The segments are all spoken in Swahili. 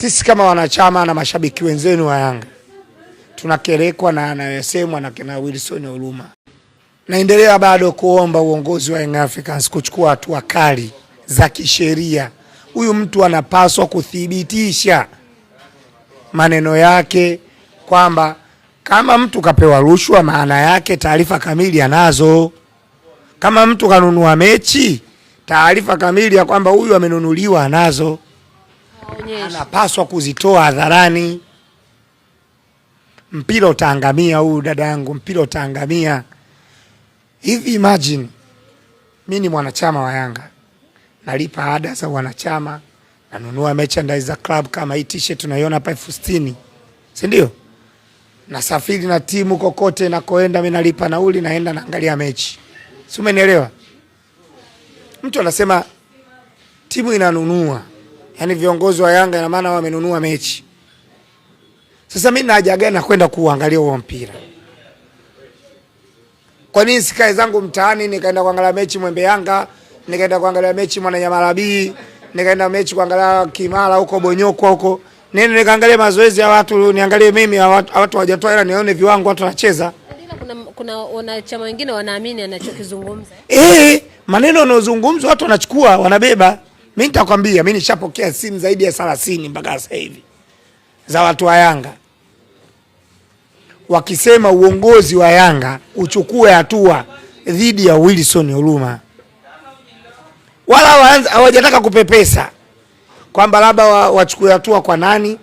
Sisi kama wanachama na mashabiki wenzenu wa Yanga tunakerekwa na anayosemwa na kina Wilson Oruma. Naendelea bado kuomba uongozi wa Young Africans kuchukua hatua kali za kisheria. Huyu mtu anapaswa kuthibitisha maneno yake kwamba kama mtu kapewa rushwa, maana yake taarifa kamili anazo. Kama mtu kanunua mechi, taarifa kamili ya kwamba huyu amenunuliwa anazo. Anapaswa kuzitoa hadharani. Mpira utaangamia huyu dada yangu, mpira utaangamia. Hivi imagine, mimi ni mwanachama wa Yanga. Nalipa ada za wanachama, nanunua merchandise za club kama hii t-shirt tunaiona hapa 60,000. Si ndio? Nasafiri na timu kokote na koenda, mimi nalipa nauli, naenda naangalia mechi. Si umenielewa? Mtu anasema timu inanunua. Yaani viongozi wa Yanga ina maana wamenunua mechi. Sasa mimi na haja gani na kwenda kuangalia huo mpira? Kwa nini sikae zangu mtaani nikaenda kuangalia mechi Mwembe Yanga, nikaenda kuangalia mechi Mwananyamala B, nikaenda mechi kuangalia Kimara huko Bonyokwa huko. Nene nikaangalia mazoezi ya watu, niangalie mimi watu hawajatoa hela nione viwango watu wanacheza. Kuna wanachama wengine wanaamini anachokizungumza. Maneno yanayozungumzwa watu wanachukua, wanabeba. Mimi nitakwambia, mimi nishapokea simu zaidi ya 30 mpaka sasa hivi za watu wa Yanga wakisema uongozi wa Yanga uchukue hatua dhidi ya Wilson Oruma. Wala hawajataka kupepesa kwamba labda wachukue hatua kwa nani.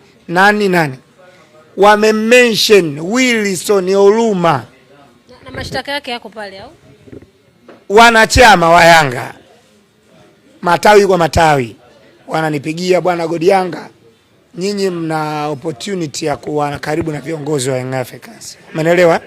Wame-mention Wilson Oruma. Na mashtaka yake yako pale au? Wanachama wa Yanga matawi kwa matawi wananipigia, bwana God Yanga, nyinyi mna opportunity ya kuwa karibu na viongozi wa Young Africans. Umeelewa?